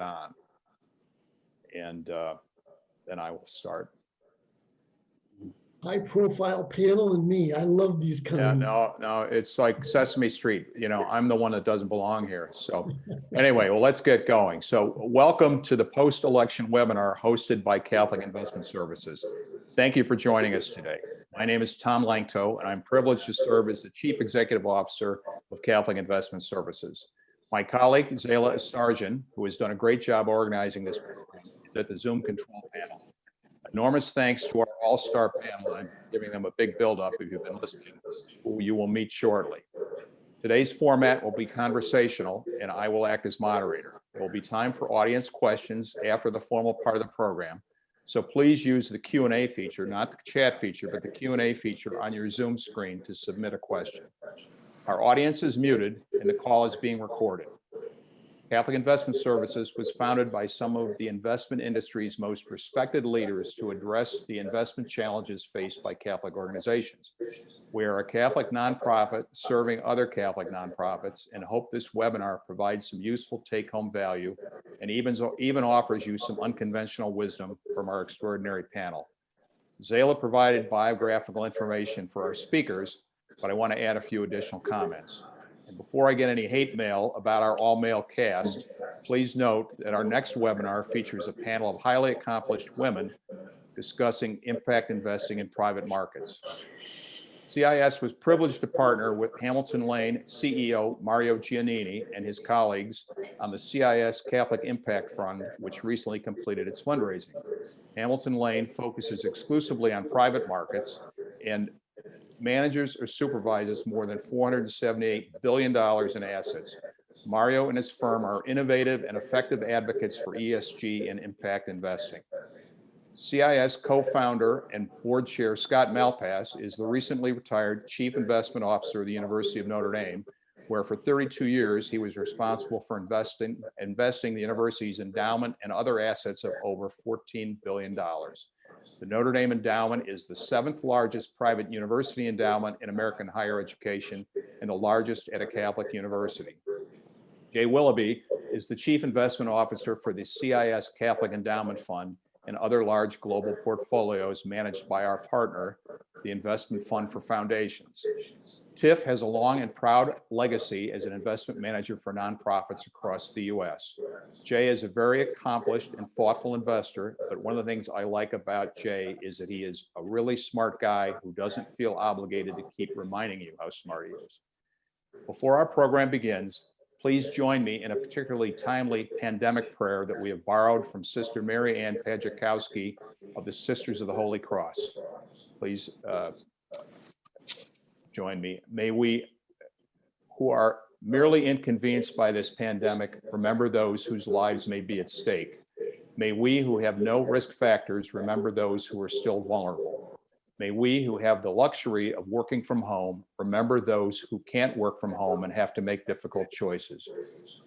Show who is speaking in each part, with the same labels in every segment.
Speaker 1: on. And then I will start.
Speaker 2: High profile panel and me. I love these kinds.
Speaker 1: Yeah, no, it's like Sesame Street. You know, I'm the one that doesn't belong here. So anyway, well, let's get going. So welcome to the post-election webinar hosted by Catholic Investment Services. Thank you for joining us today. My name is Tom Lanctot, and I'm privileged to serve as the Chief Executive Officer of Catholic Investment Services. My colleague, Zayla Estarjan, who has done a great job organizing this program, is at the Zoom control panel. Enormous thanks to our all-star panel. I'm giving them a big build-up if you've been listening, who you will meet shortly. Today's format will be conversational, and I will act as moderator. There will be time for audience questions after the formal part of the program. So please use the Q&A feature, not the chat feature, but the Q&A feature on your Zoom screen to submit a question. Our audience is muted, and the call is being recorded. Catholic Investment Services was founded by some of the investment industry's most respected leaders to address the investment challenges faced by Catholic organizations. We are a Catholic nonprofit serving other Catholic nonprofits and hope this webinar provides some useful take-home value and even offers you some unconventional wisdom from our extraordinary panel. Zayla provided biographical information for our speakers, but I want to add a few additional comments. And before I get any hate mail about our all-male cast, please note that our next webinar features a panel of highly accomplished women discussing impact investing in private markets. CIS was privileged to partner with Hamilton Lane CEO Mario Giannini and his colleagues on the CIS Catholic Impact Fund, which recently completed its fundraising. Hamilton Lane focuses exclusively on private markets and manages or supervises more than $478 billion in assets. Mario and his firm are innovative and effective advocates for ESG and impact investing. CIS co-founder and board chair Scott Malpass is the recently retired Chief Investment Officer of the University of Notre Dame, where for 32 years he was responsible for investing the university's endowment and other assets of over $14 billion. The Notre Dame Endowment is the 7th largest private university endowment in American higher education and the largest at a Catholic university. Jay Willoughby is the Chief Investment Officer for the CIS Catholic Endowment Fund and other large global portfolios managed by our partner, the Investment Fund for Foundations. TIFF has a long and proud legacy as an investment manager for nonprofits across the U.S. Jay is a very accomplished and thoughtful investor, but one of the things I like about Jay is that he is a really smart guy who doesn't feel obligated to keep reminding you how smart he is. Before our program begins, please join me in a particularly timely pandemic prayer that we have borrowed from Sister Mary Ann Pajakowski of the Sisters of the Holy Cross. Please join me. May we, who are merely inconvenienced by this pandemic, remember those whose lives may be at stake. May we who have no risk factors remember those who are still vulnerable. May we who have the luxury of working from home remember those who can't work from home and have to make difficult choices.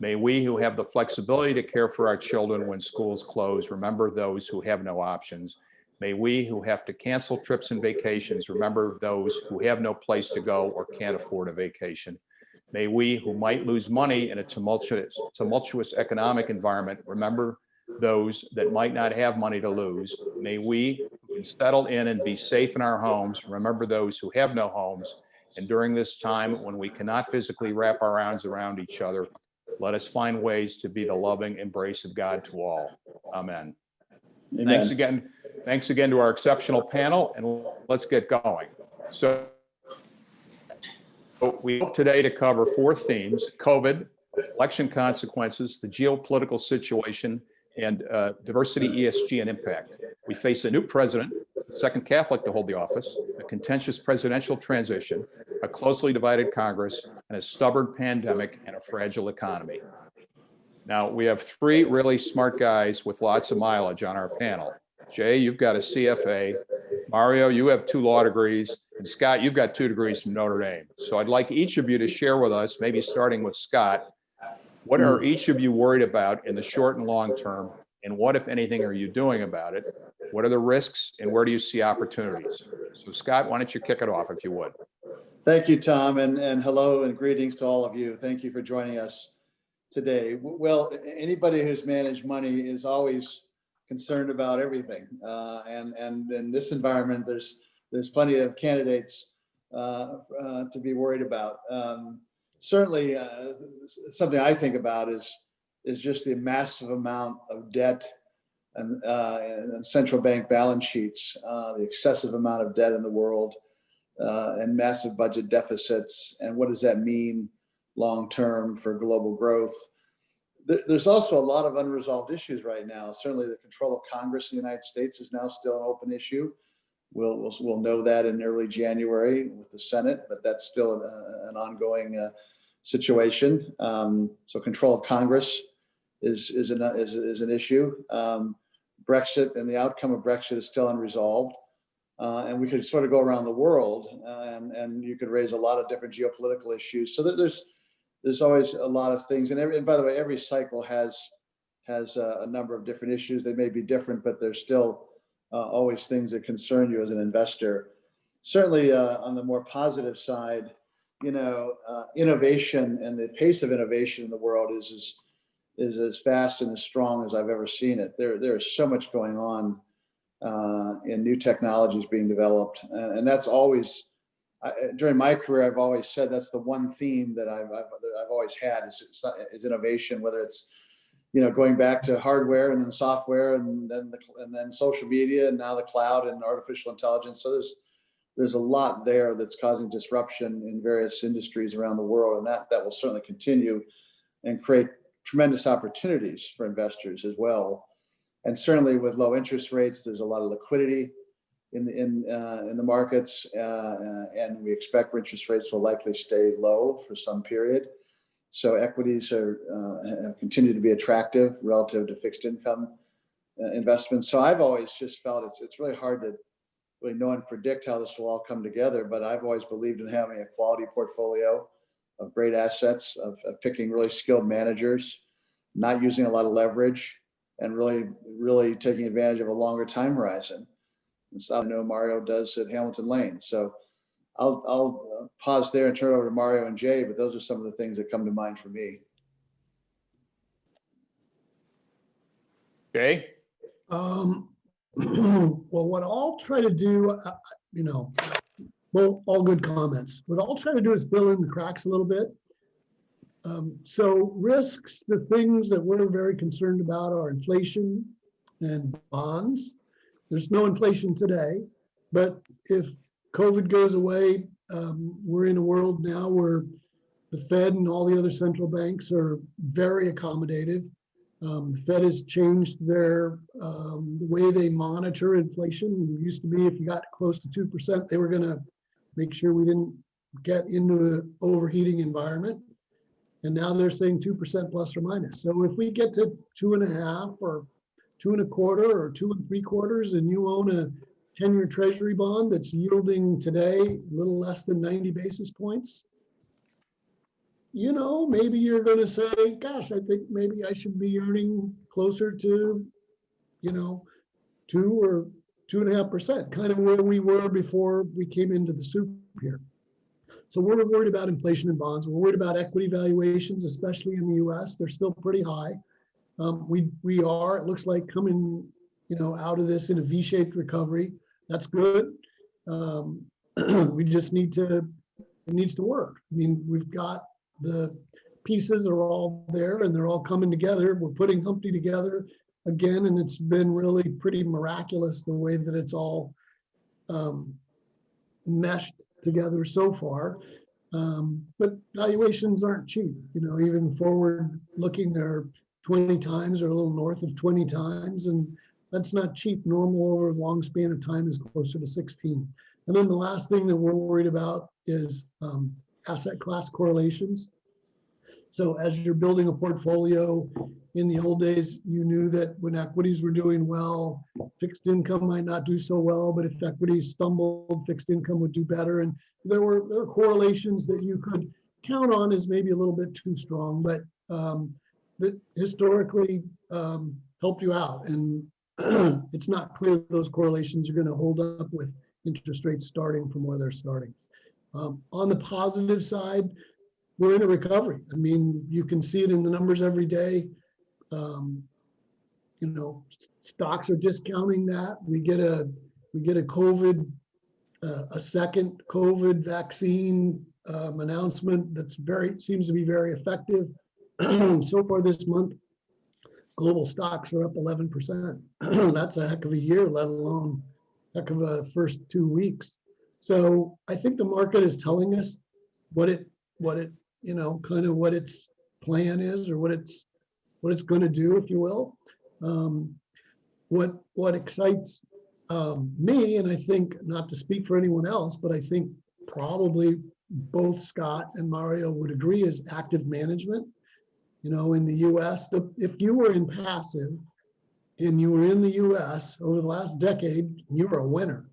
Speaker 1: May we who have the flexibility to care for our children when schools close remember those who have no options. May we who have to cancel trips and vacations remember those who have no place to go or can't afford a vacation. May we who might lose money in a tumultuous economic environment remember those that might not have money to lose. May we who can settle in and be safe in our homes remember those who have no homes. And during this time when we cannot physically wrap our arms around each other, let us find ways to be the loving embrace of God to all. Amen. Amen. Thanks again to our exceptional panel, and let's get going. So we hope today to cover 4 themes: COVID, election consequences, the geopolitical situation, and diversity, ESG, and impact. We face a new president, second Catholic to hold the office, a contentious presidential transition, a closely divided Congress, and a stubborn pandemic and a fragile economy. Now, we have 3 really smart guys with lots of mileage on our panel. Jay, you've got a CFA. Mario, you have 2 law degrees. And Scott, you've got 2 degrees from Notre Dame. So I'd like each of you to share with us, maybe starting with Scott, what are each of you worried about in the short and long term? And what, if anything, are you doing about it? What are the risks and where do you see opportunities? So Scott, why don't you kick it off if you would?
Speaker 3: Thank you, Tom, and hello and greetings to all of you. Thank you for joining us. today? Well, anybody who's managed money is always concerned about everything. And in this environment, there's plenty of candidates to be worried about. Certainly, something I think about is just the massive amount of debt and central bank balance sheets, the excessive amount of debt in the world, and massive budget deficits. And what does that mean long term for global growth? There's also a lot of unresolved issues right now. Certainly, the control of Congress in the United States is now still an open issue. We'll know that in early January with the Senate, but that's still an ongoing situation. So control of Congress is an issue. Brexit and the outcome of Brexit is still unresolved. And we could sort of go around the world and you could raise a lot of different geopolitical issues. So there's always a lot of things. And by the way, every cycle has a number of different issues. They may be different, but there's still always things that concern you as an investor. Certainly on the more positive side, innovation and the pace of innovation in the world is as fast and as strong as I've ever seen it. There is so much going on in new technologies being developed, and that's always during my career. I've always said that's the one theme that I've always had is innovation. Whether it's going back to hardware and then software and then social media and now the cloud and artificial intelligence. So there's a lot there that's causing disruption in various industries around the world, and that will certainly continue and create tremendous opportunities for investors as well. And certainly with low interest rates, there's a lot of liquidity in the markets, and we expect interest rates will likely stay low for some period. So equities have continued to be attractive relative to fixed income investments. So I've always just felt it's really hard to really know and predict how this will all come together, but I've always believed in having a quality portfolio of great assets, of picking really skilled managers, not using a lot of leverage, and really taking advantage of a longer time horizon. And so I know Mario does at Hamilton Lane. So I'll pause there and turn it over to Mario and Jay, but those are some of the things that come to mind for me.
Speaker 1: Jay?
Speaker 2: Well, what I'll try to do, well, all good comments. What I'll try to do is fill in the cracks a little bit. So risks, the things that we're very concerned about are inflation and bonds. There's no inflation today, but if COVID goes away, we're in a world now where the Fed and all the other central banks are very accommodative. The Fed has changed the way they monitor inflation. It used to be if you got close to 2%, they were going to make sure we didn't get into an overheating environment. And now they're saying 2% plus or minus. So if we get to 2.5 or 2.25 or 2 3/4, and you own a 10-year Treasury bond that's yielding today a little less than 90 basis points, maybe you're going to say, gosh, I think maybe I should be earning closer to, 2 or 2.5%, kind of where we were before we came into the soup here. So we're worried about inflation in bonds. We're worried about equity valuations, especially in the U.S. They're still pretty high. We are, it looks like, coming, out of this in a V-shaped recovery. That's good. We just it needs to work. I mean, we've got the pieces are all there and they're all coming together. We're putting Humpty together again, and it's been really pretty miraculous the way that it's all meshed together so far. But valuations aren't cheap. Even forward looking, they're 20 times or a little north of 20 times, and that's not cheap. Normal over a long span of time is closer to 16. And then the last thing that we're worried about is asset class correlations. So as you're building a portfolio, in the old days, you knew that when equities were doing well, fixed income might not do so well, but if equities stumbled, fixed income would do better. And there were correlations that you could count on as maybe a little bit too strong, but that historically helped you out. And it's not clear those correlations are going to hold up with interest rates starting from where they're starting. On the positive side, we're in a recovery. I mean, you can see it in the numbers every day. You know, stocks are discounting that. We get a COVID, a second COVID vaccine announcement that's seems to be very effective. So far this month, global stocks are up 11%. That's a heck of a year, let alone heck of a first 2 weeks. So I think the market is telling us what it, you know, kind of what its plan is, or what it's going to do, if you will. What excites me, and I think, not to speak for anyone else, but I think probably both Scott and Mario would agree, is active management. You know, in the US, if you were in passive and you were in the US over the last decade, you were a winner.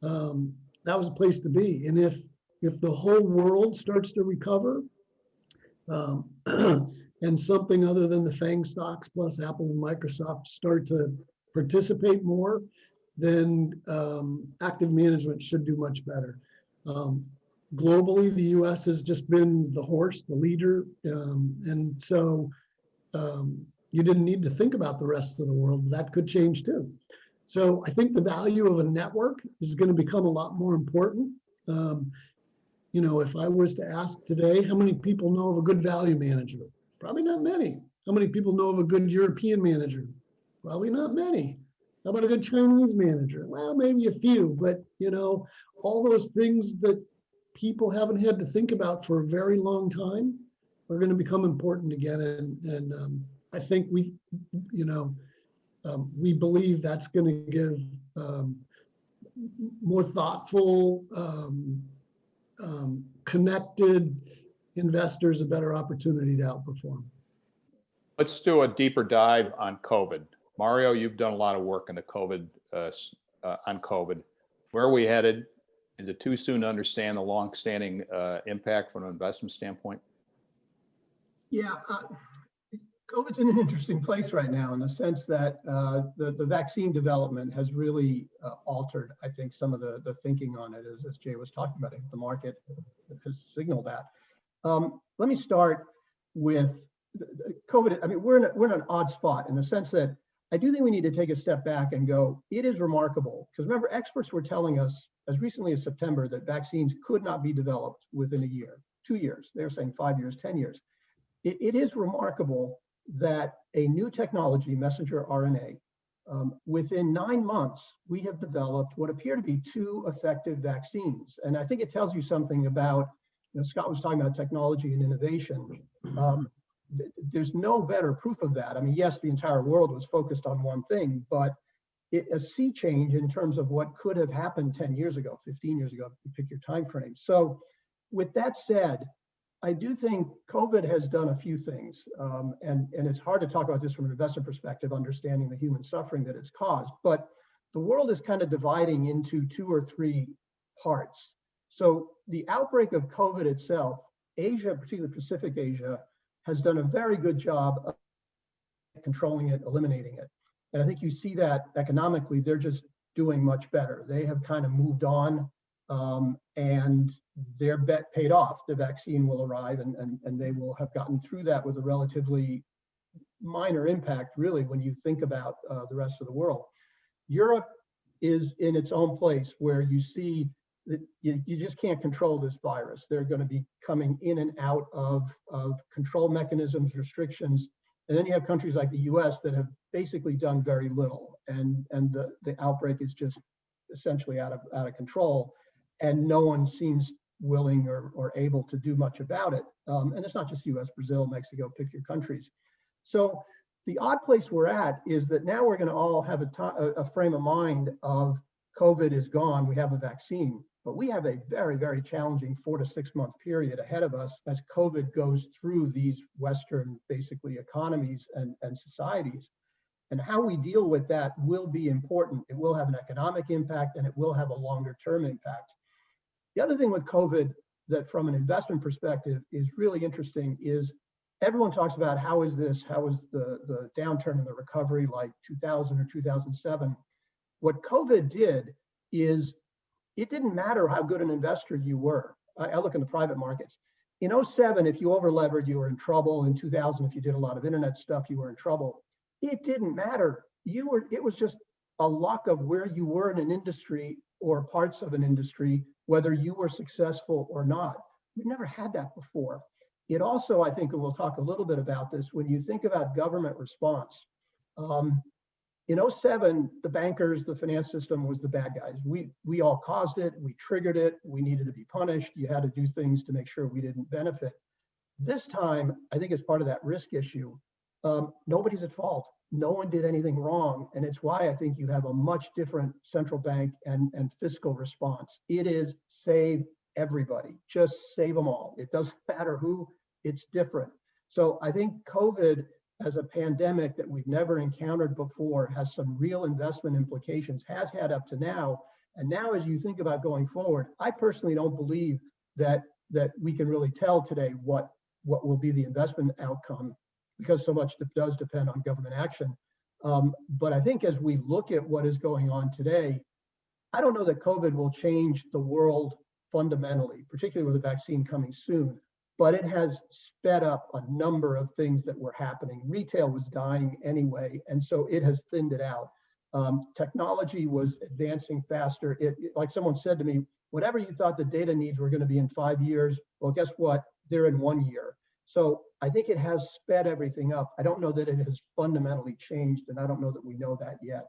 Speaker 2: That was a place to be. And if the whole world starts to recover, and something other than the FANG stocks plus Apple and Microsoft start to participate more, then active management should do much better. Globally, the US has just been the horse, the leader. And so you didn't need to think about the rest of the world. That could change too. So I think the value of a network is going to become a lot more important. You know, if I was to ask today, how many people know of a good value manager? Probably not many. How many people know of a good European manager? Probably not many. How about a good Chinese manager? Well, maybe a few, but you know, all those things that people haven't had to think about for a very long time are going to become important again. And I think we believe that's going to give more thoughtful, connected investors a better opportunity to outperform.
Speaker 1: Let's do a deeper dive on COVID. Mario, you've done a lot of work in the COVID on COVID. Where are we headed? Is it too soon to understand the long-standing impact from an investment standpoint?
Speaker 4: Yeah, COVID's in an interesting place right now, in the sense that the vaccine development has really altered, I think, some of the thinking on it, as Jay was talking about. I think the market has signaled that. Let me start with COVID. I mean, we're in an odd spot in the sense that I do think we need to take a step back and go, it is remarkable. Because remember, experts were telling us as recently as September that vaccines could not be developed within a year, 2 years. They were saying 5 years, 10 years. It is remarkable that a new technology, messenger RNA, within 9 months, we have developed what appear to be 2 effective vaccines. And I think it tells you something about, you know, Scott was talking about technology and innovation. There's no better proof of that. I mean, yes, the entire world was focused on one thing, but a sea change in terms of what could have happened 10 years ago, 15 years ago, you pick your time frame. So with that said, I do think COVID has done a few things, and it's hard to talk about this from an investor perspective, understanding the human suffering that it's caused, but the world is kind of dividing into 2 or 3 parts. So the outbreak of COVID itself, Asia, particularly Pacific Asia, has done a very good job of controlling it, eliminating it. And I think you see that economically, they're just doing much better. They have kind of moved on, and their bet paid off. The vaccine will arrive, and they will have gotten through that with a relatively minor impact, really, when you think about the rest of the world. Europe is in its own place where you see that you just can't control this virus. They're going to be coming in and out of control mechanisms, restrictions. And then you have countries like the US that have basically done very little. And the outbreak is just essentially out of control. And no one seems willing or able to do much about it. And it's not just US, Brazil, Mexico, pick your countries. So the odd place we're at is that now we're going to all have a frame of mind of COVID is gone, we have a vaccine. But we have a very, very challenging 4 to 6 month period ahead of us as COVID goes through these Western, basically, economies and societies. And how we deal with that will be important. It will have an economic impact, and it will have a longer term impact. The other thing with COVID that from an investment perspective is really interesting is everyone talks about how is the downturn and the recovery like 2000 or 2007. What COVID did is it didn't matter how good an investor you were. I look in the private markets. In '07, if you over-levered, you were in trouble. In 2000, if you did a lot of internet stuff, you were in trouble. It didn't matter. It was just a luck of where you were in an industry or parts of an industry, whether you were successful or not. We've never had that before. It also, I think, and we'll talk a little bit about this, when you think about government response, in '07, the bankers, the finance system was the bad guys. We all caused it, we triggered it, we needed to be punished. You had to do things to make sure we didn't benefit. This time, I think as part of that risk issue, nobody's at fault. No one did anything wrong. And it's why I think you have a much different central bank and fiscal response. It is save everybody, just save them all. It doesn't matter who, it's different. So I think COVID as a pandemic that we've never encountered before has some real investment implications, has had up to now. And now as you think about going forward, I personally don't believe that we can really tell today what will be the investment outcome, because so much does depend on government action. But I think as we look at what is going on today, I don't know that COVID will change the world fundamentally, particularly with a vaccine coming soon, but it has sped up a number of things that were happening. Retail was dying anyway, and so it has thinned it out. Technology was advancing faster. Like someone said to me, whatever you thought the data needs were going to be in 5 years, well, guess what? They're in 1 year. So I think it has sped everything up. I don't know that it has fundamentally changed, and I don't know that we know that yet.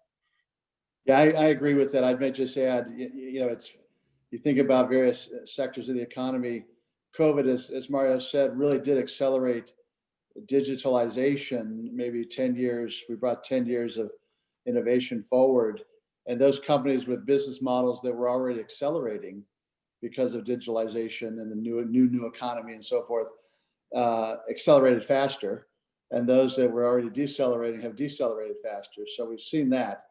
Speaker 3: Yeah, I agree with that. I'd just add, you think about various sectors of the economy. COVID, as Mario said, really did accelerate digitalization. Maybe 10 years, we brought 10 years of innovation forward. And those companies with business models that were already accelerating because of digitalization and the new economy and so forth, accelerated faster. And those that were already decelerating have decelerated faster. So we've seen that.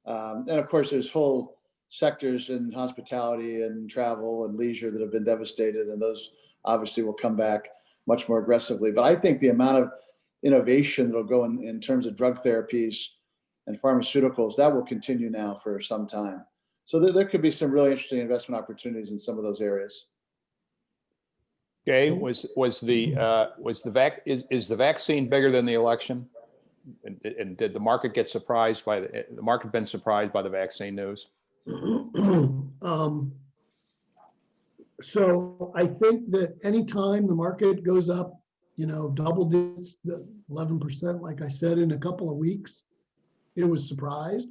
Speaker 3: And of course, there's whole sectors in hospitality and travel and leisure that have been devastated, and those obviously will come back much more aggressively. But I think the amount of innovation that will go in terms of drug therapies and pharmaceuticals, that will continue now for some time. So there could be some really interesting investment opportunities in some of those areas.
Speaker 1: Jay, is the vaccine bigger than the election? And did the market get surprised by the market been surprised by the vaccine news?
Speaker 2: So I think that anytime the market goes up, double digits, 11%, like I said, in a couple of weeks, it was surprised.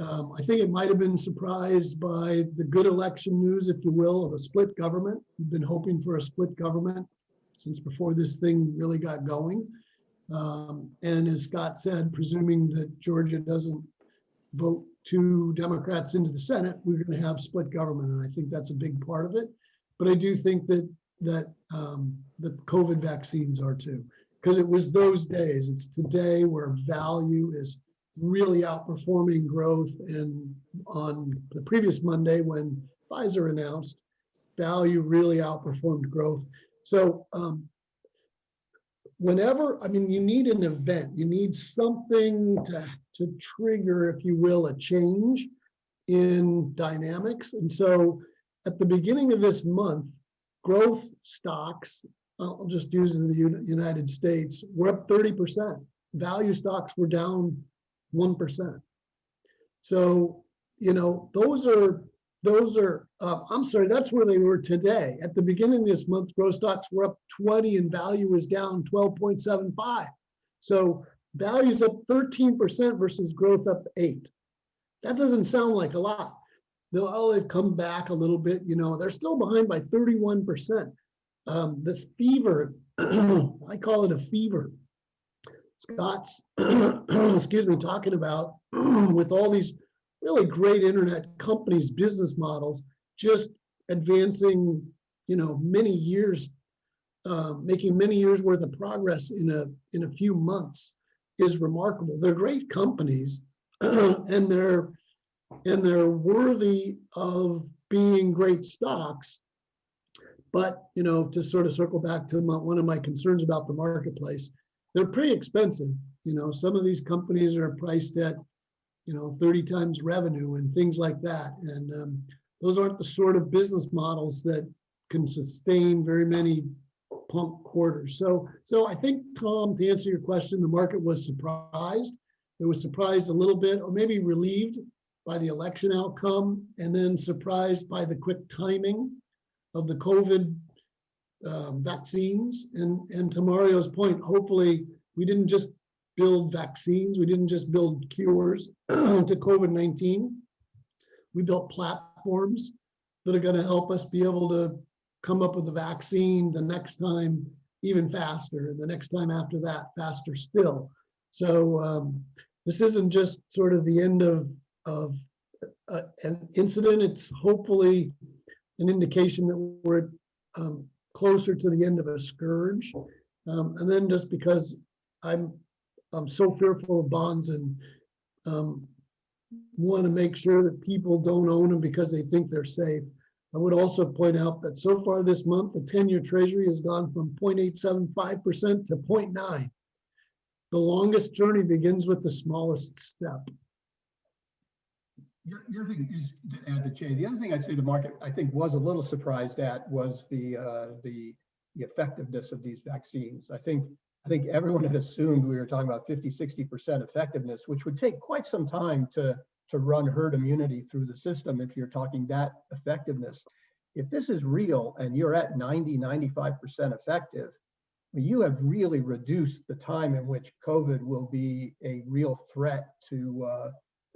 Speaker 2: I think it might have been surprised by the good election news, if you will, of a split government. We've been hoping for a split government since before this thing really got going. And as Scott said, presuming that Georgia doesn't vote 2 Democrats into the Senate, we're going to have split government. And I think that's a big part of it. But I do think that the COVID vaccines are too, because it was those days. It's today where value is really outperforming growth. And on the previous Monday, when Pfizer announced, value really outperformed growth. So you need an event, you need something to trigger, if you will, a change in dynamics. And so at the beginning of this month, growth stocks, I'll just use in the United States, were up 30%. Value stocks were down 1%. So, I'm sorry, that's where they were today. At the beginning of this month, growth stocks were up 20 and value was down 12.75. So value's up 13% versus growth up 8. That doesn't sound like a lot. They've come back a little bit, they're still behind by 31%. This fever, I call it a fever. Scott's, talking about with all these really great internet companies, business models, just advancing, many years, making many years worth of progress in a few months is remarkable. They're great companies, and they're worthy of being great stocks. But to sort of circle back to one of my concerns about the marketplace, they're pretty expensive. Some of these companies are priced at 30 times revenue and things like that. And those aren't the sort of business models that can sustain very many pump quarters. So I think, Tom, to answer your question, the market was surprised. It was surprised a little bit, or maybe relieved by the election outcome, and then surprised by the quick timing of the COVID vaccines. And to Mario's point, hopefully we didn't just build vaccines, we didn't just build cures to COVID-19. We built platforms that are going to help us be able to come up with a vaccine the next time even faster, and the next time after that faster still. So this isn't just sort of the end of an incident. It's hopefully an indication that we're closer to the end of a scourge. And then just because I'm so fearful of bonds and want to make sure that people don't own them because they think they're safe, I would also point out that so far this month, the 10-year Treasury has gone from 0.875% to 0.9. The longest journey begins with the smallest step.
Speaker 4: The other thing is to add to Jay, the other thing I'd say the market, I think, was a little surprised at was the effectiveness of these vaccines. I think everyone had assumed we were talking about 50–60% effectiveness, which would take quite some time to run herd immunity through the system if you're talking that effectiveness. If this is real and you're at 90–95% effective, you have really reduced the time in which COVID will be a real threat to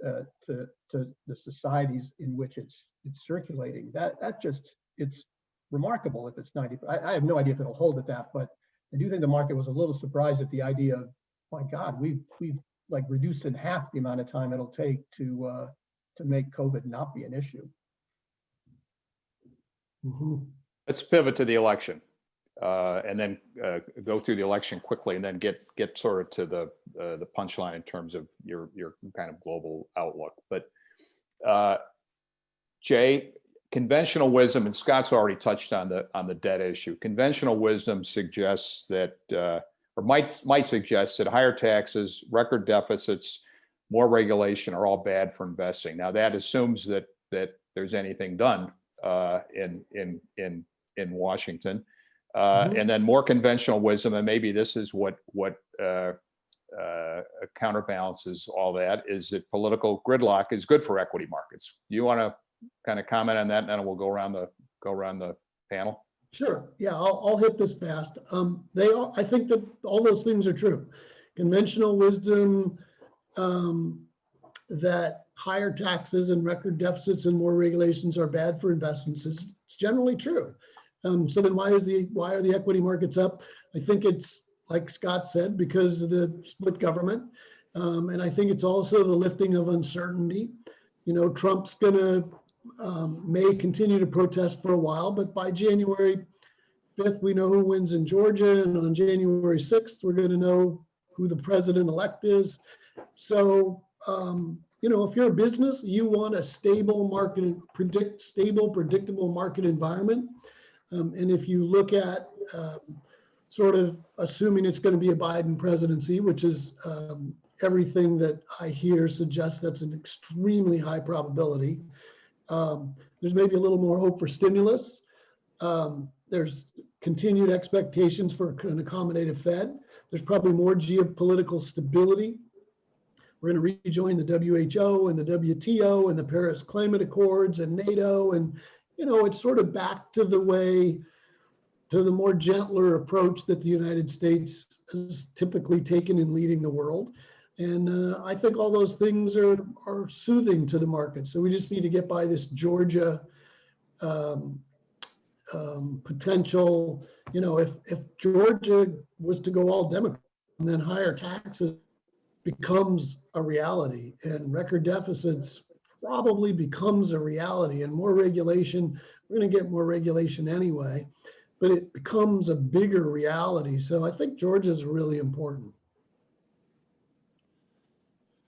Speaker 4: the societies in which it's circulating. It's remarkable if it's 90. I have no idea if it'll hold at that, but I do think the market was a little surprised at the idea of, my God, we've like reduced in half the amount of time it'll take to make COVID not be an issue.
Speaker 2: Mm-hmm.
Speaker 1: Let's pivot to the election, and then go through the election quickly, and then get sort of to the punchline in terms of your kind of global outlook. But Jay, conventional wisdom, and Scott's already touched on the debt issue. Conventional wisdom suggests that, or might suggest that higher taxes, record deficits, more regulation are all bad for investing. Now that assumes that there's anything done in Washington, and then more conventional wisdom, and maybe this is what counterbalances all that, is that political gridlock is good for equity markets. Do you want to kind of comment on that, and then we'll go around the panel?
Speaker 2: Sure. Yeah, I'll hit this fast. I think that all those things are true. Conventional wisdom that higher taxes and record deficits and more regulations are bad for investments is generally true. So then why are the equity markets up? I think it's, like Scott said, because of the split government. And I think it's also the lifting of uncertainty. You know, Trump's gonna may continue to protest for a while, but by January 5th, we know who wins in Georgia, and on January 6th, we're going to know who the president-elect is. So, you know, if you're a business, you want a stable market, predictable market environment. And if you look at sort of assuming it's going to be a Biden presidency, which is everything that I hear suggests that's an extremely high probability. There's maybe a little more hope for stimulus. There's continued expectations for an accommodative Fed. There's probably more geopolitical stability. We're going to rejoin the WHO and the WTO and the Paris Climate Accords and NATO. And, you know, it's sort of back to the more gentler approach that the United States has typically taken in leading the world. And I think all those things are soothing to the market. So we just need to get by this Georgia potential. You know, if Georgia was to go all Democrat, and then higher taxes becomes a reality, and record deficits probably becomes a reality, and more regulation, we're going to get more regulation anyway, but it becomes a bigger reality. So I think Georgia is really important.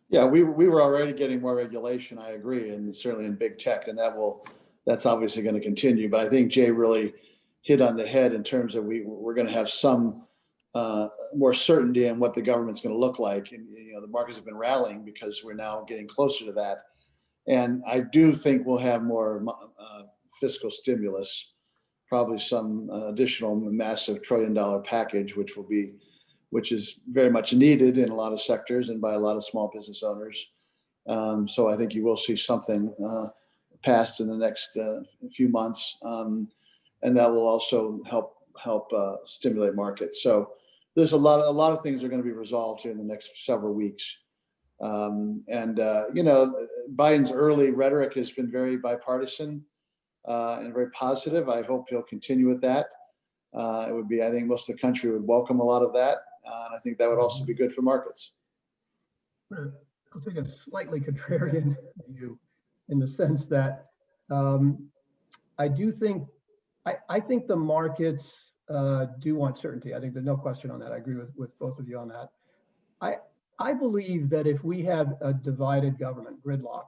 Speaker 3: Yeah, we were already getting more regulation, I agree, and certainly in big tech, and that's obviously going to continue. But I think Jay really hit on the head in terms of we're going to have some more certainty in what the government's going to look like. And, you know, the markets have been rallying because we're now getting closer to that. And I do think we'll have more fiscal stimulus, probably some additional massive $1 trillion package, which is very much needed in a lot of sectors and by a lot of small business owners. So I think you will see something passed in the next few months, and that will also help stimulate markets. So there's a lot of things are going to be resolved here in the next several weeks. Biden's early rhetoric has been very bipartisan and very positive. I hope he'll continue with that. I think most of the country would welcome a lot of that. And I think that would also be good for markets.
Speaker 4: I'll take a slightly contrarian view in the sense that I think the markets do want certainty. I think there's no question on that. I agree with both of you on that. I believe that if we have a divided government, gridlock,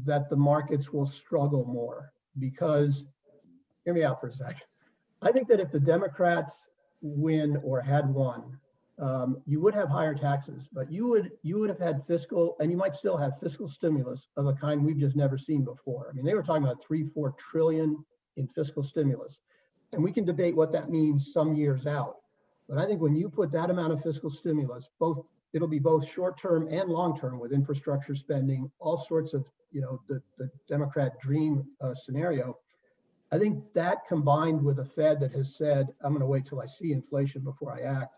Speaker 4: that the markets will struggle more because, hear me out for a second. I think that if the Democrats win or had won, you would have higher taxes, but you would have had fiscal, and you might still have fiscal stimulus of a kind we've just never seen before. I mean, they were talking about 3-4 trillion in fiscal stimulus, and we can debate what that means some years out. But I think when you put that amount of fiscal stimulus, it'll be both short-term and long-term with infrastructure spending, all sorts of, the Democrat dream scenario. I think that combined with a Fed that has said, I'm going to wait till I see inflation before I act.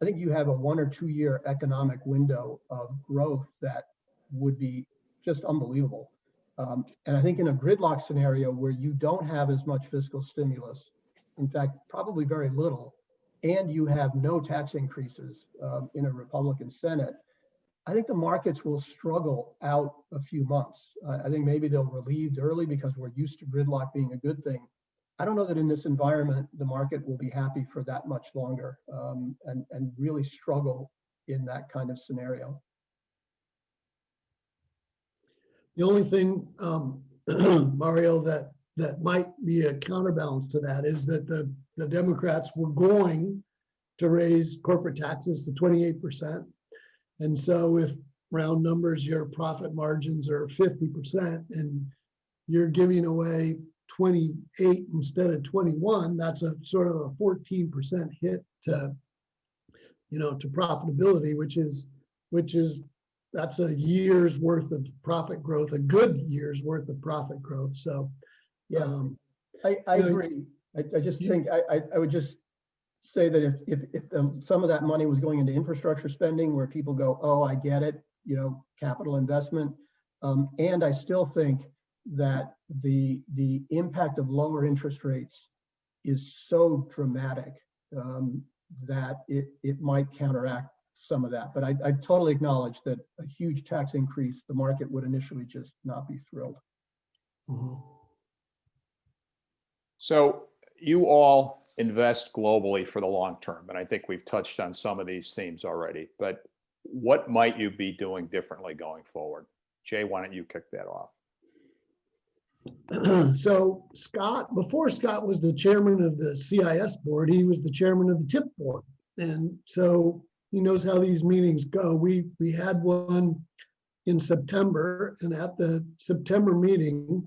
Speaker 4: I think you have a 1 or 2 year economic window of growth that would be just unbelievable. And I think in a gridlock scenario where you don't have as much fiscal stimulus, in fact, probably very little, and you have no tax increases in a Republican Senate, I think the markets will struggle out a few months. I think maybe they'll relieved early because we're used to gridlock being a good thing. I don't know that in this environment, the market will be happy for that much longer and really struggle in that kind of scenario.
Speaker 2: The only thing, Mario, that might be a counterbalance to that is that the Democrats were going to raise corporate taxes to 28%. And so if round numbers, your profit margins are 50% and you're giving away 28 instead of 21, that's a sort of a 14% hit to profitability, which is that's a year's worth of profit growth, a good year's worth of profit growth. So
Speaker 4: yeah, I agree. I just think I would just say that if some of that money was going into infrastructure spending where people go, oh, I get it, capital investment. And I still think that the impact of lower interest rates is so dramatic that it might counteract some of that. But I totally acknowledge that a huge tax increase, the market would initially just not be thrilled.
Speaker 2: Mm-hmm.
Speaker 1: So you all invest globally for the long term, and I think we've touched on some of these themes already, but what might you be doing differently going forward? Jay, why don't you kick that off?
Speaker 2: So Scott, before Scott was the chairman of the CIS board, he was the chairman of the TIFF board. And so he knows how these meetings go. We had one in September, and at the September meeting,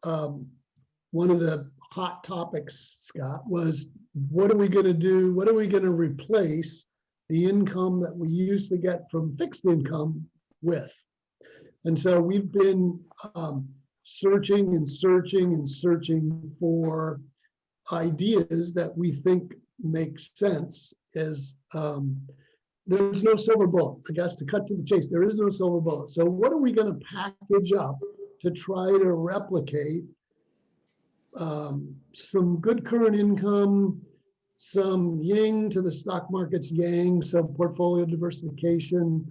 Speaker 2: one of the hot topics, Scott, was what are we going to do? What are we going to replace the income that we used to get from fixed income with? And so we've been searching and searching and searching for ideas that we think make sense. As there's no silver bullet. I guess to cut to the chase, there is no silver bullet. So what are we going to package up to try to replicate some good current income, some yin to the stock market's yang, some portfolio diversification,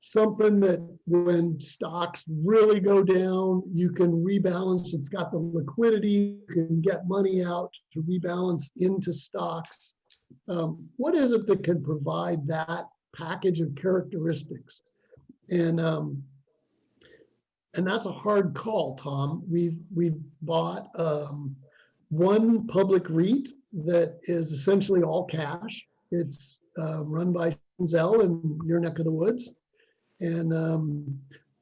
Speaker 2: something that when stocks really go down, you can rebalance. It's got the liquidity, you can get money out to rebalance into stocks. What is it that can provide that package of characteristics? And that's a hard call, Tom. We've bought one public REIT that is essentially all cash. It's run by Zell in your neck of the woods. And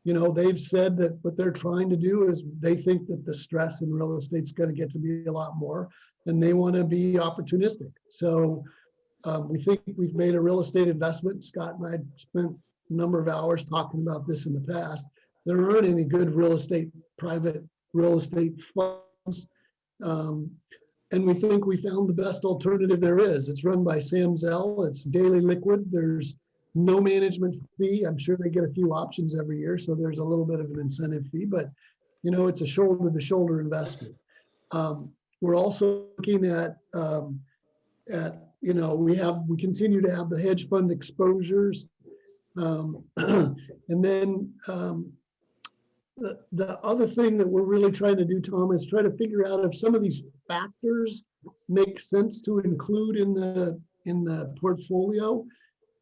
Speaker 2: they've said that what they're trying to do is they think that the stress in real estate's going to get to be a lot more, and they want to be opportunistic. So we think we've made a real estate investment. Scott and I spent a number of hours talking about this in the past. There aren't any good private real estate funds. And we think we found the best alternative there is. It's run by Sam Zell. It's daily liquid. There's no management fee. I'm sure they get a few options every year, so there's a little bit of an incentive fee, but it's a shoulder-to-shoulder investment. We're also looking at we continue to have the hedge fund exposures, and then the other thing that we're really trying to do, Tom, is try to figure out if some of these factors make sense to include in the portfolio.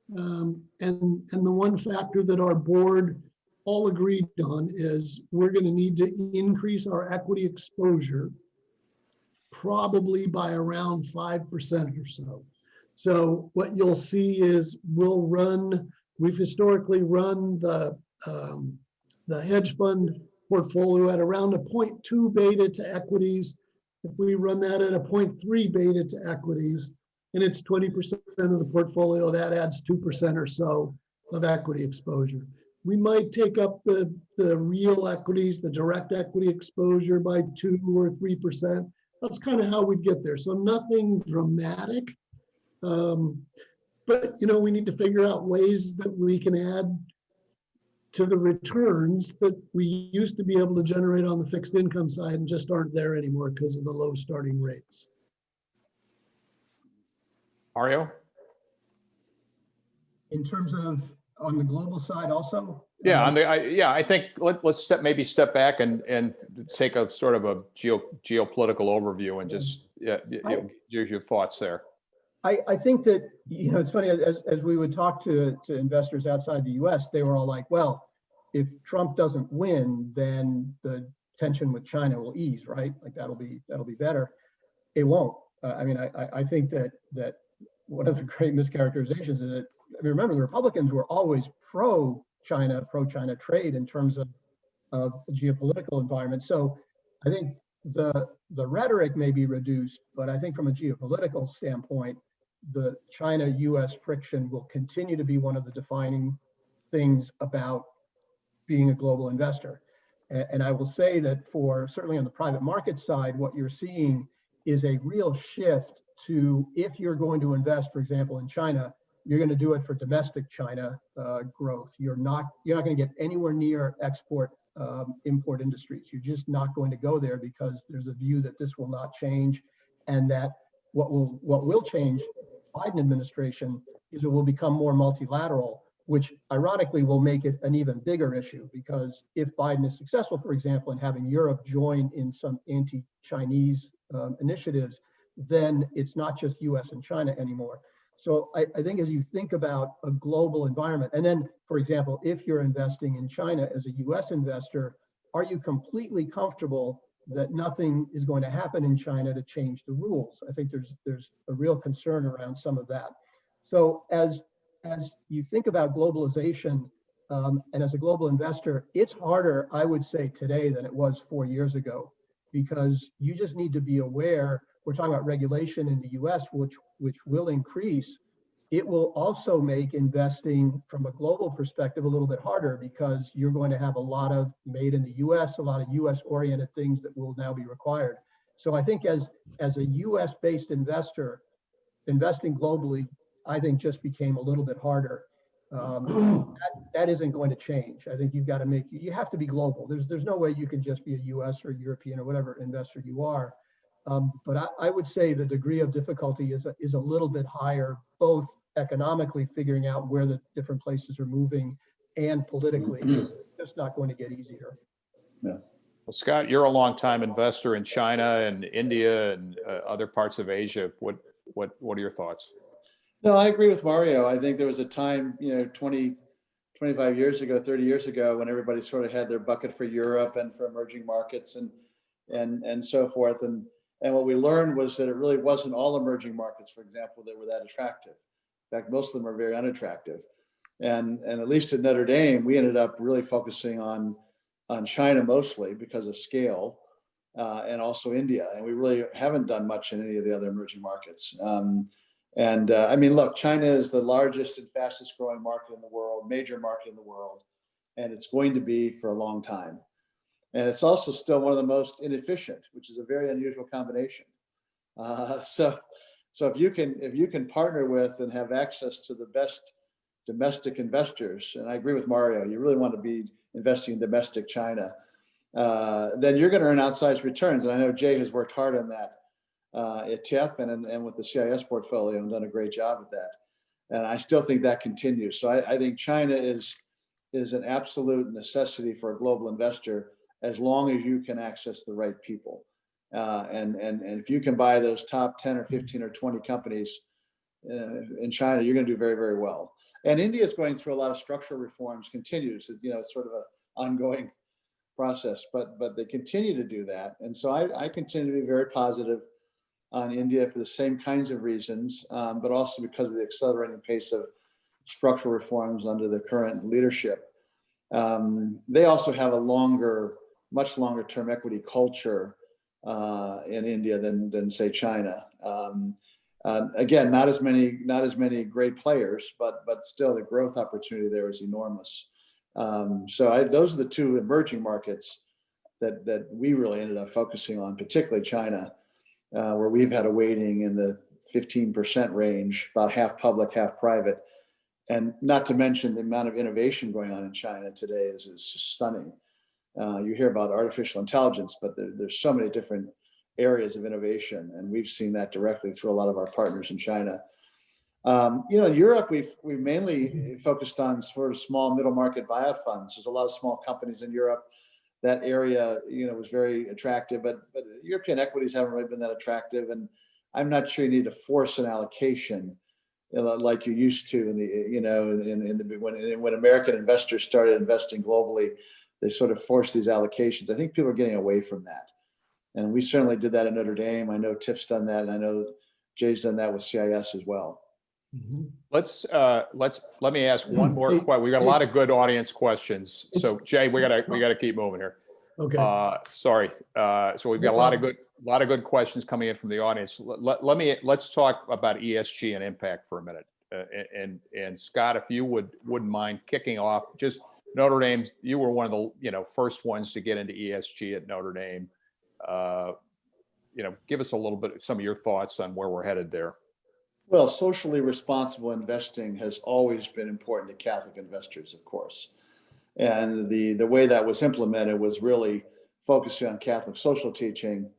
Speaker 2: And the one factor that our board all agreed on is we're going to need to increase our equity exposure probably by around 5% or so. So what you'll see is we've historically run the hedge fund portfolio at around a 0.2 beta to equities. If we run that at a 0.3 beta to equities, and it's 20% of the portfolio, that adds 2% or so of equity exposure. We might take up the real equities, the direct equity exposure by 2 or 3%. That's kind of how we'd get there. So nothing dramatic. But we need to figure out ways that we can add to the returns that we used to be able to generate on the fixed income side and just aren't there anymore because of the low starting rates.
Speaker 1: Mario?
Speaker 4: In terms of on the global side also?
Speaker 1: Yeah, I think let's step back and take a sort of a geopolitical overview and just your thoughts there.
Speaker 4: I think that, it's funny, as we would talk to investors outside the US, they were all like, well, if Trump doesn't win, then the tension with China will ease, right? Like that'll be better. It won't. I think that one of the great mischaracterizations is that, remember, the Republicans were always pro-China trade in terms of the geopolitical environment. So I think the rhetoric may be reduced, but I think from a geopolitical standpoint, the China-US friction will continue to be one of the defining things about being a global investor. And I will say that certainly on the private market side, what you're seeing is a real shift to, if you're going to invest, for example, in China, you're going to do it for domestic China growth. You're not going to get anywhere near export import industries. You're just not going to go there because there's a view that this will not change, and that what will change Biden administration is it will become more multilateral, which ironically will make it an even bigger issue, because if Biden is successful, for example, in having Europe join in some anti-Chinese initiatives, then it's not just US and China anymore. So I think as you think about a global environment, and then, for example, if you're investing in China as a US investor, are you completely comfortable that nothing is going to happen in China to change the rules? I think there's a real concern around some of that. So as you think about globalization, and as a global investor, it's harder, I would say, today than it was 4 years ago, because you just need to be aware. We're talking about regulation in the US, which will increase. It will also make investing from a global perspective a little bit harder, because you're going to have a lot of made in the US, a lot of US oriented things that will now be required. So I think as a US based investor, investing globally, I think just became a little bit harder. That isn't going to change. I think you have to be global. There's no way you can just be a US or European or whatever investor you are. But I would say the degree of difficulty is a little bit higher, both economically figuring out where the different places are moving, and politically. It's just not going to get easier.
Speaker 3: Yeah.
Speaker 1: Well, Scott, you're a longtime investor in China and India and other parts of Asia. What are your thoughts?
Speaker 3: No, I agree with Mario. I think there was a time, 20, 25 years ago, 30 years ago, when everybody sort of had their bucket for Europe and for emerging markets and so forth. And what we learned was that it really wasn't all emerging markets, for example, that were that attractive. In fact, most of them are very unattractive. And at least at Notre Dame, we ended up really focusing on China mostly because of scale, and also India. And we really haven't done much in any of the other emerging markets. I mean, look, China is the largest and fastest growing market in the world, major market in the world, and it's going to be for a long time. And it's also still one of the most inefficient, which is a very unusual combination. So if you can partner with and have access to the best domestic investors, and I agree with Mario, you really want to be investing in domestic China, then you're going to earn outsized returns. And I know Jay has worked hard on that at TIFF and with the CIS portfolio and done a great job with that. And I still think that continues. So I think China is an absolute necessity for a global investor as long as you can access the right people. And if you can buy those top 10 or 15 or 20 companies in China, you're going to do very, very well. And India is going through a lot of structural reforms, continues, it's sort of an ongoing process, but they continue to do that. And so I continue to be very positive on India for the same kinds of reasons, but also because of the accelerating pace of structural reforms under the current leadership. They also have a much longer term equity culture in India than say China. Again, not as many great players, but still the growth opportunity there is enormous. So those are the two emerging markets that we really ended up focusing on, particularly China, where we've had a weighting in the 15% range, about half public, half private. And not to mention the amount of innovation going on in China today is just stunning. You hear about artificial intelligence, but there's so many different areas of innovation, and we've seen that directly through a lot of our partners in China. In Europe, we've mainly focused on sort of small middle market buyout funds. There's a lot of small companies in Europe. That area, was very attractive, but European equities haven't really been that attractive, and I'm not sure you need to force an allocation like you used to when American investors started investing globally. They sort of forced these allocations. I think people are getting away from that. And we certainly did that at Notre Dame. I know TIFF's done that, and I know Jay's done that with CIS as well.
Speaker 2: Mm-hmm.
Speaker 1: Let me ask one more question. We got a lot of good audience questions. So Jay, we gotta keep moving here.
Speaker 2: Okay.
Speaker 1: Sorry. So we've got a lot of good questions coming in from the audience. Let's talk about ESG and impact for a minute. And Scott, if you wouldn't mind kicking off, just Notre Dame, you were one of the first ones to get into ESG at Notre Dame. Give us a little bit, some of your thoughts on where we're headed there.
Speaker 3: Well, socially responsible investing has always been important to Catholic investors, of course. And the way that was implemented was really focusing on Catholic social teaching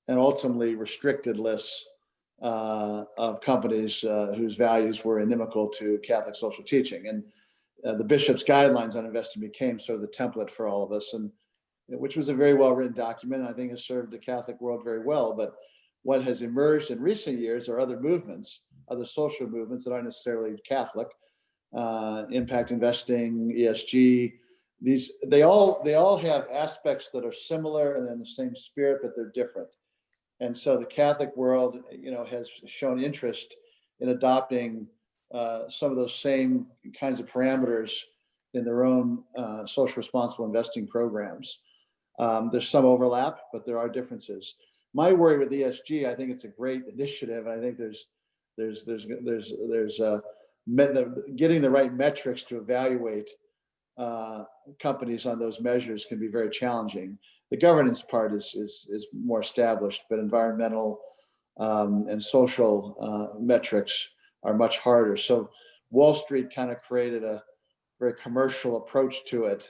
Speaker 3: and ultimately restricted lists of companies whose values were inimical to Catholic social teaching. And the bishop's guidelines on investing became sort of the template for all of us, and which was a very well-written document. I think has served the Catholic world very well. But what has emerged in recent years are other movements, other social movements that aren't necessarily Catholic, impact investing, ESG. They all have aspects that are similar and in the same spirit, but they're different. And so the Catholic world, has shown interest in adopting some of those same kinds of parameters in their own social responsible investing programs. There's some overlap, but there are differences. My worry with ESG, I think it's a great initiative. I think there's getting the right metrics to evaluate companies on those measures can be very challenging. The governance part is more established, but environmental and social metrics are much harder. So Wall Street kind of created a very commercial approach to it,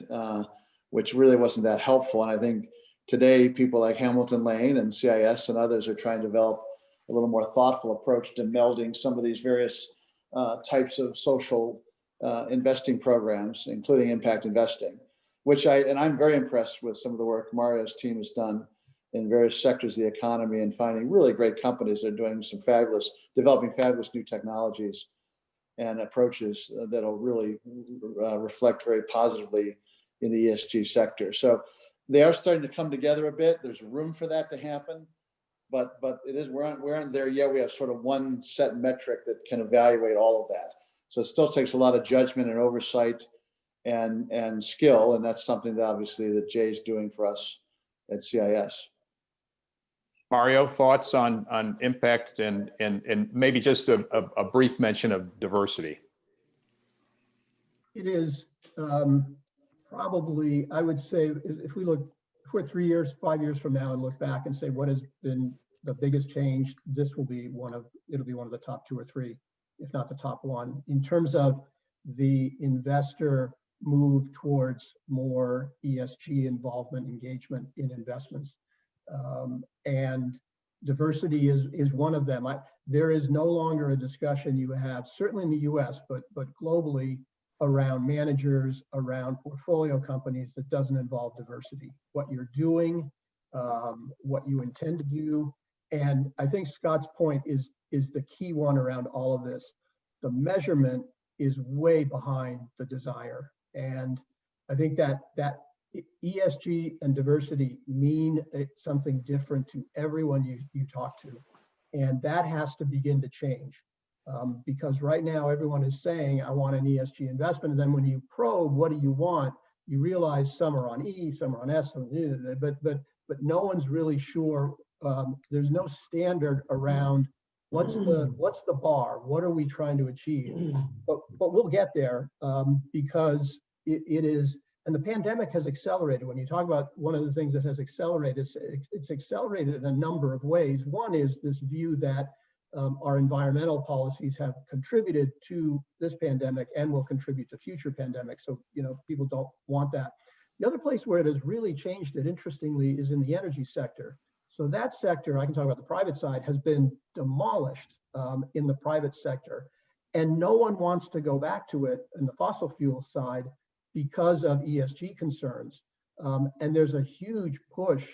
Speaker 3: which really wasn't that helpful. And I think today people like Hamilton Lane and CIS and others are trying to develop a little more thoughtful approach to melding some of these various types of social investing programs, including impact investing, I'm very impressed with some of the work Mario's team has done in various sectors of the economy and finding really great companies that are doing developing fabulous new technologies and approaches that'll really reflect very positively in the ESG sector. So they are starting to come together a bit. There's room for that to happen, but we aren't there yet. We have sort of one set metric that can evaluate all of that. So it still takes a lot of judgment and oversight and skill. And that's something that obviously that Jay's doing for us at CIS.
Speaker 1: Mario, thoughts on impact and maybe just a brief mention of diversity?
Speaker 4: It is probably, I would say, if we're 3 years, 5 years from now and look back and say what has been the biggest change, this will be it'll be one of the top 2 or 3, if not the top 1, in terms of the investor move towards more ESG involvement, engagement in investments. And diversity is one of them. There is no longer a discussion you have, certainly in the US, but globally, around managers, around portfolio companies that doesn't involve diversity. What you're doing, what you intend to do. And I think Scott's point is the key one around all of this. The measurement is way behind the desire. And I think that ESG and diversity mean something different to everyone you talk to. And that has to begin to change. Because right now everyone is saying, I want an ESG investment. And then when you probe, what do you want? You realize some are on E, some are on S, but no one's really sure. There's no standard around what's the bar? What are we trying to achieve? But we'll get there because it is, and the pandemic has accelerated. When you talk about one of the things that has accelerated, it's accelerated in a number of ways. One is this view that our environmental policies have contributed to this pandemic and will contribute to future pandemics. So, people don't want that. The other place where it has really changed it, interestingly, is in the energy sector. So that sector, I can talk about the private side, has been demolished in the private sector. And no one wants to go back to it in the fossil fuel side because of ESG concerns. And there's a huge push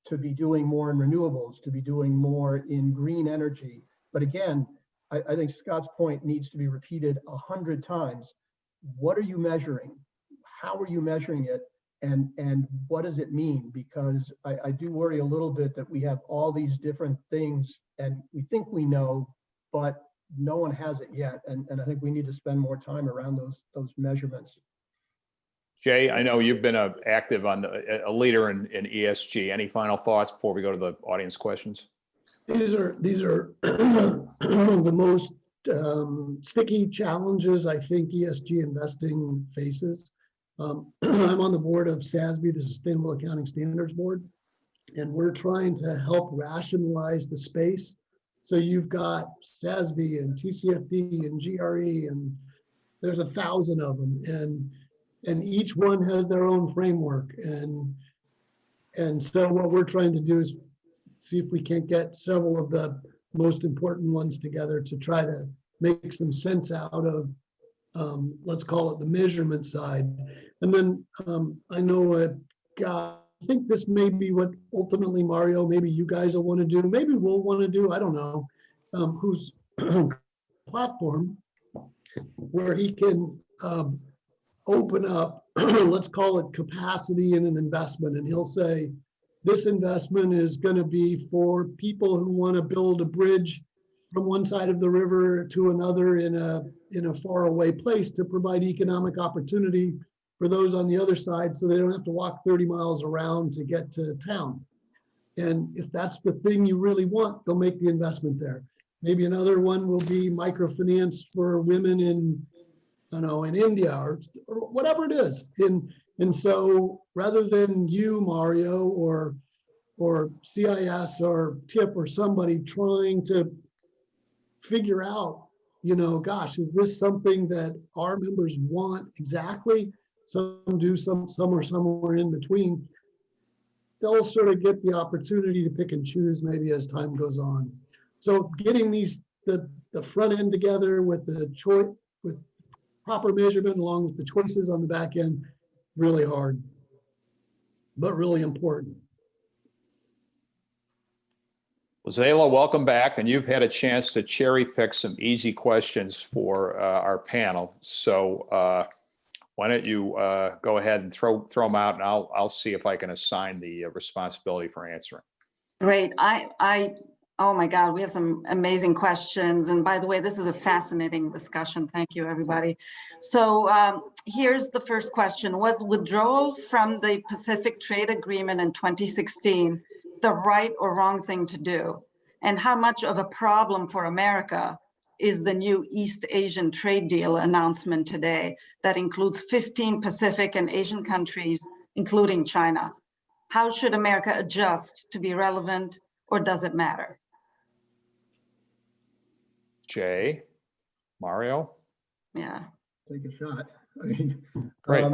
Speaker 4: to be doing more in renewables, to be doing more in green energy. But again, I think Scott's point needs to be repeated 100 times. What are you measuring? How are you measuring it? And what does it mean? Because I do worry a little bit that we have all these different things and we think we know, but no one has it yet. And I think we need to spend more time around those measurements.
Speaker 1: Jay, I know you've been active on a leader in ESG. Any final thoughts before we go to the audience questions?
Speaker 2: These are the most sticky challenges I think ESG investing faces. I'm on the board of SASB, the Sustainable Accounting Standards Board, and we're trying to help rationalize the space. So you've got SASB and TCFD and GRE, and there's 1,000 of them, and each one has their own framework. And so what we're trying to do is see if we can't get several of the most important ones together to try to make some sense out of, let's call it the measurement side. And then I know, I think this may be what ultimately, Mario, maybe you guys will want to do, maybe we'll want to do, I don't know, whose platform where he can open up, let's call it capacity in an investment. And he'll say, this investment is going to be for people who want to build a bridge from one side of the river to another in a faraway place to provide economic opportunity for those on the other side so they don't have to walk 30 miles around to get to town. And if that's the thing you really want, they'll make the investment there. Maybe another one will be microfinance for women in India or whatever it is. And so rather than you, Mario, or CIS or TIFF or somebody trying to figure out, gosh, is this something that our members want exactly? Some do, some are somewhere in between. They'll sort of get the opportunity to pick and choose maybe as time goes on. So getting the front end together with the choice, with proper measurement along with the choices on the back end, really hard, but really important.
Speaker 1: Well, Zayla, welcome back. And you've had a chance to cherry pick some easy questions for our panel. So why don't you go ahead and throw them out, and I'll see if I can assign the responsibility for answering.
Speaker 5: Great. I Oh my God, we have some amazing questions. And by the way, this is a fascinating discussion. Thank you, everybody. So here's the first question. Was withdrawal from the Pacific Trade Agreement in 2016 the right or wrong thing to do? And how much of a problem for America is the new East Asian trade deal announcement today that includes 15 Pacific and Asian countries, including China? How should America adjust to be relevant, or does it matter?
Speaker 1: Jay, Mario?
Speaker 4: Yeah. Take a shot. I mean,
Speaker 1: Great.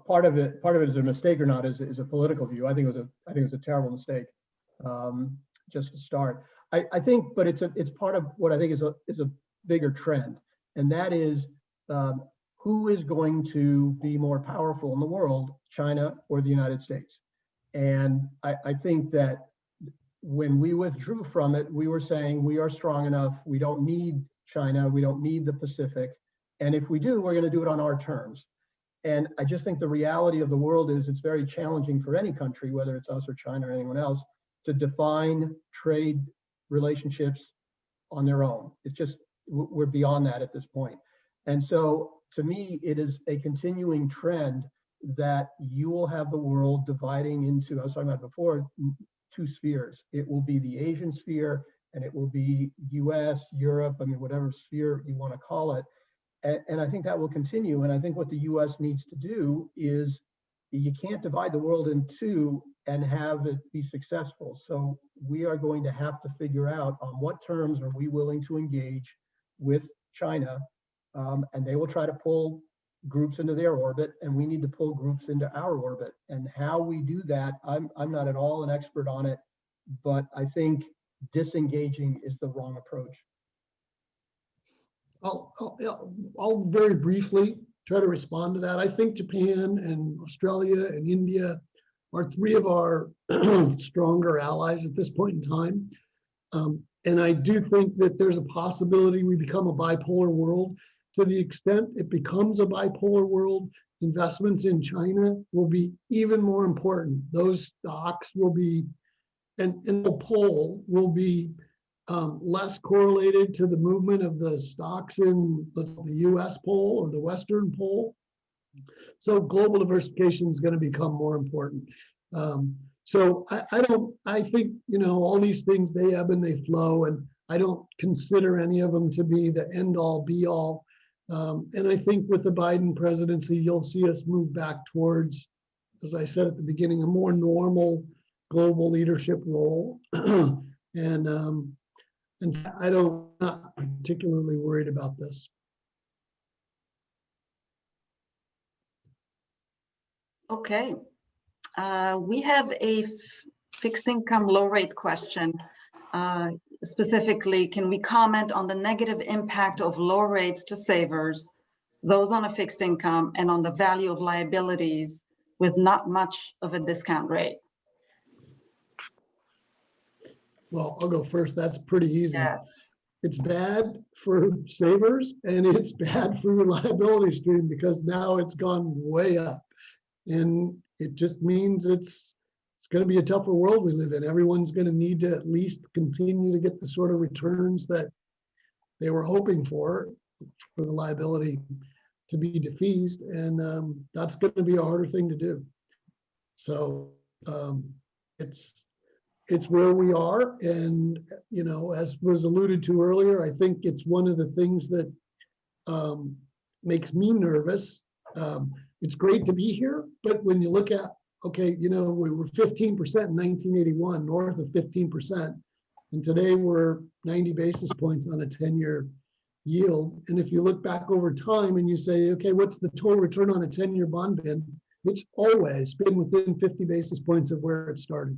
Speaker 4: Part of it is a mistake or not is a political view. I think it was a terrible mistake. Just to start, I think, but it's part of what I think is a bigger trend, and that is who is going to be more powerful in the world, China or the United States? And I think that when we withdrew from it, we were saying we are strong enough. We don't need China. We don't need the Pacific. And if we do, we're going to do it on our terms. And I just think the reality of the world is it's very challenging for any country, whether it's us or China or anyone else, to define trade relationships on their own. It's just, we're beyond that at this point. And so to me, it is a continuing trend that you will have the world dividing into, I was talking about before, two spheres. It will be the Asian sphere and it will be US, Europe, I mean, whatever sphere you want to call it. And I think that will continue. And I think what the US needs to do is you can't divide the world in two and have it be successful. So we are going to have to figure out on what terms are we willing to engage with China, and they will try to pull groups into their orbit, and we need to pull groups into our orbit. And how we do that, I'm not at all an expert on it, but I think disengaging is the wrong approach.
Speaker 2: I'll very briefly try to respond to that. I think Japan and Australia and India are three of our stronger allies at this point in time. And I do think that there's a possibility we become a bipolar world. To the extent it becomes a bipolar world, investments in China will be even more important. Those stocks will be, and the pull will be less correlated to the movement of the stocks in the US poll or the Western poll. So global diversification is going to become more important. So I think, all these things, they ebb and they flow, and I don't consider any of them to be the end all be all. And I think with the Biden presidency, you'll see us move back towards, as I said at the beginning, a more normal global leadership role. And I'm not particularly worried about this.
Speaker 5: Okay. We have a fixed income low rate question. Specifically, can we comment on the negative impact of low rates to savers, those on a fixed income, and on the value of liabilities with not much of a discount rate?
Speaker 2: Well, I'll go first. That's pretty easy.
Speaker 5: Yes.
Speaker 2: It's bad for savers and it's bad for your liability stream because now it's gone way up. And it just means it's going to be a tougher world we live in. Everyone's going to need to at least continue to get the sort of returns that they were hoping for the liability to be defeased. And that's going to be a harder thing to do. So it's where we are. And, as was alluded to earlier, I think it's one of the things that makes me nervous. It's great to be here, but when you look at, okay, we were 15% in 1981, north of 15%, and today we're 90 basis points on a 10-year yield. And if you look back over time and you say, okay, what's the total return on a 10-year bond been? It's always been within 50 basis points of where it started.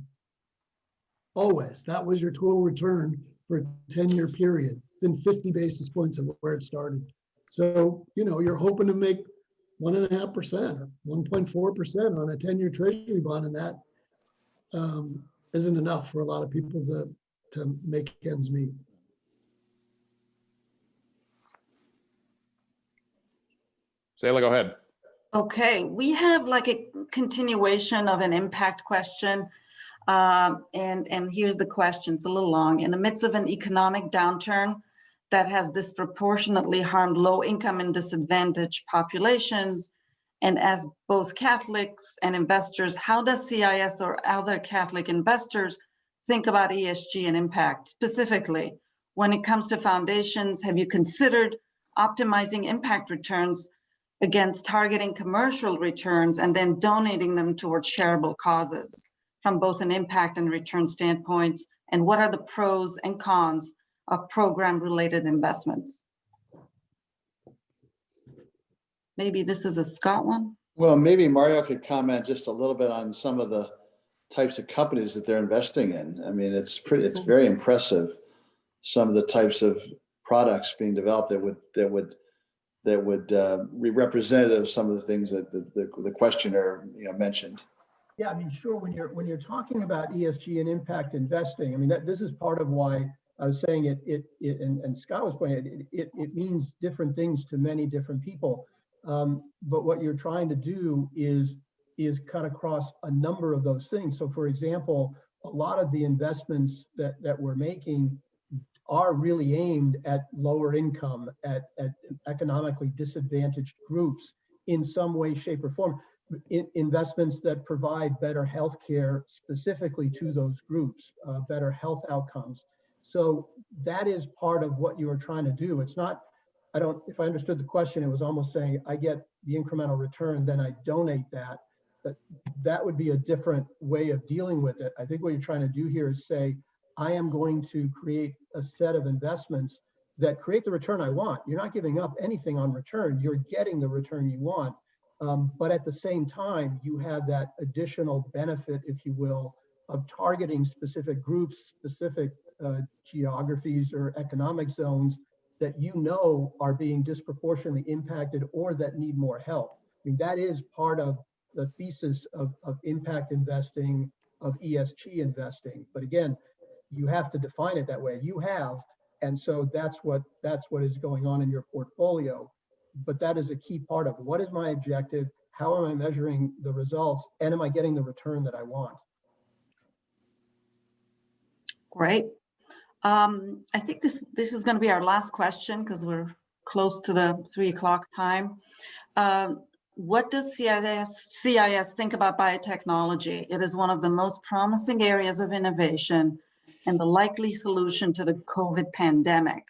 Speaker 2: Always. That was your total return for a 10-year period, within 50 basis points of where it started. So, you're hoping to make 1.5% or 1.4% on a 10-year treasury bond, and that isn't enough for a lot of people to make ends meet.
Speaker 1: Zayla, go ahead.
Speaker 5: Okay, we have like a continuation of an impact question. And here's the question, it's a little long. In the midst of an economic downturn that has disproportionately harmed low-income and disadvantaged populations, and as both Catholics and investors, how does CIS or other Catholic investors think about ESG and impact? Specifically, when it comes to foundations, have you considered optimizing impact returns against targeting commercial returns and then donating them towards charitable causes from both an impact and return standpoint? And what are the pros and cons of program-related investments? Maybe this is a Scott one.
Speaker 3: Well, maybe Mario could comment just a little bit on some of the types of companies that they're investing in. I mean, it's very impressive, some of the types of products being developed that would be representative of some of the things that the questioner mentioned.
Speaker 4: Yeah, I mean, sure. When you're talking about ESG and impact investing, I mean, this is part of why I was saying and Scott was pointing, it means different things to many different people. But what you're trying to do is cut across a number of those things. So, for example, a lot of the investments that we're making are really aimed at lower income, at economically disadvantaged groups in some way, shape, or form. Investments that provide better health care specifically to those groups, better health outcomes. So that is part of what you are trying to do. It's not, if I understood the question, it was almost saying, I get the incremental return, then I donate that. But that would be a different way of dealing with it. I think what you're trying to do here is say, I am going to create a set of investments that create the return I want. You're not giving up anything on return. You're getting the return you want. But at the same time, you have that additional benefit, if you will, of targeting specific groups, specific geographies or economic zones that are being disproportionately impacted or that need more help. I mean, that is part of the thesis of impact investing, of ESG investing. But again, you have to define it that way. You have, and so that's what is going on in your portfolio. But that is a key part of what is my objective, how am I measuring the results, and am I getting the return that I want?
Speaker 5: Great. I think this is going to be our last question because we're close to the 3 o'clock time. What does CIS think about biotechnology? It is one of the most promising areas of innovation and the likely solution to the COVID pandemic,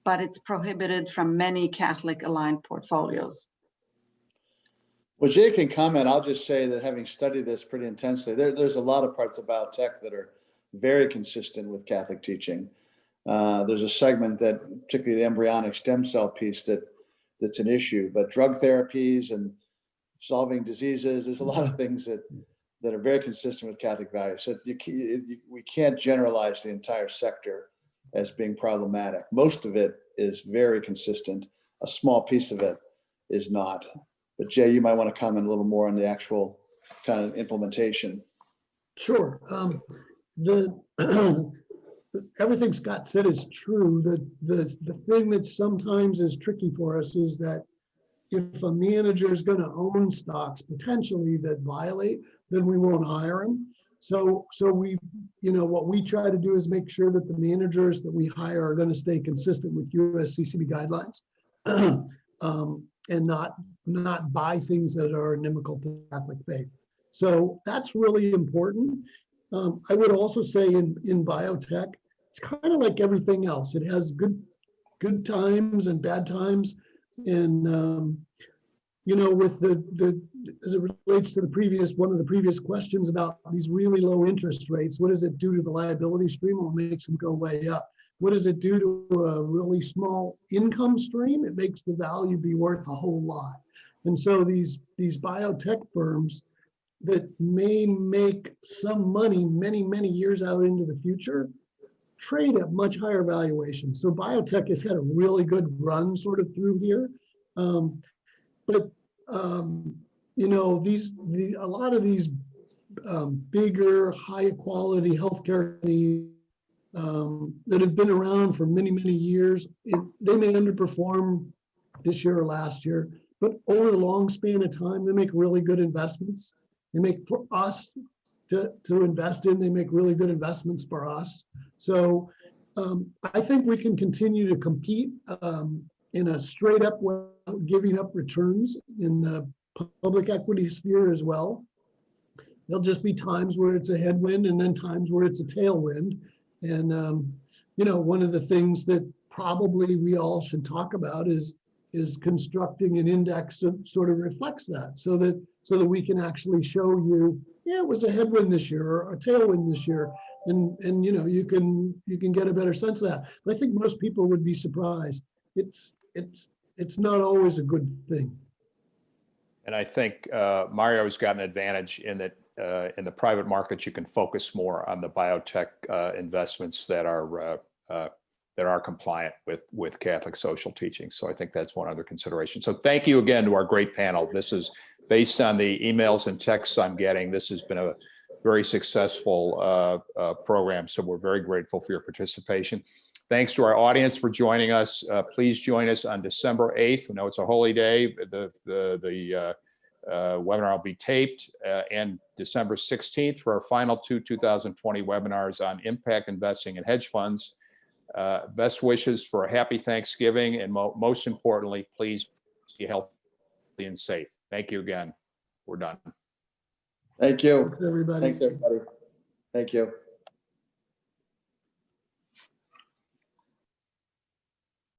Speaker 5: but it's prohibited from many Catholic-aligned portfolios.
Speaker 3: Well, Jay can comment. I'll just say that having studied this pretty intensely, there's a lot of parts of biotech that are very consistent with Catholic teaching. There's a segment that, particularly the embryonic stem cell piece, that's an issue. But drug therapies and solving diseases, there's a lot of things that are very consistent with Catholic values. So we can't generalize the entire sector as being problematic. Most of it is very consistent. A small piece of it is not. But Jay, you might want to comment a little more on the actual kind of implementation.
Speaker 2: Sure. Everything Scott said is true. The thing that sometimes is tricky for us is that if a manager is going to own stocks potentially that violate, then we won't hire him. So we, what we try to do is make sure that the managers that we hire are going to stay consistent with USCCB guidelines, and not buy things that are inimical to Catholic faith. So that's really important. I would also say in biotech, it's kind of like everything else. It has good times and bad times. And, with as it relates to one of the previous questions about these really low interest rates, what does it do to the liability stream? Well, it makes them go way up. What does it do to a really small income stream? It makes the value be worth a whole lot. And so these biotech firms that may make some money many, many years out into the future trade at much higher valuations. So biotech has had a really good run sort of through here. A lot of these bigger, high quality healthcare companies that have been around for many, many years, they may underperform this year or last year, but over the long span of time, they make really good investments. They make, for us, to invest in. They make really good investments for us. So I think we can continue to compete in a straight up way, giving up returns in the public equity sphere as well. There'll just be times where it's a headwind and then times where it's a tailwind. And, you know, one of the things that probably we all should talk about is constructing an index that sort of reflects that so that we can actually show you, yeah, it was a headwind this year or a tailwind this year. And you know, you can get a better sense of that. But I think most people would be surprised. It's not always a good thing.
Speaker 1: And I think Mario's got an advantage in that in the private markets, you can focus more on the biotech investments that are compliant with Catholic social teaching. So I think that's one other consideration. So thank you again to our great panel. This is based on the emails and texts I'm getting. This has been a very successful program. So we're very grateful for your participation. Thanks to our audience for joining us. Please join us on December 8th. We know it's a holy day. The webinar will be taped, and December 16th for our final 2020 webinars on impact investing in hedge funds. Best wishes for a happy Thanksgiving, and most importantly, please be healthy and safe. Thank you again. We're done.
Speaker 3: Thank you.
Speaker 2: Thanks, everybody.
Speaker 3: Thanks, everybody. Thank you.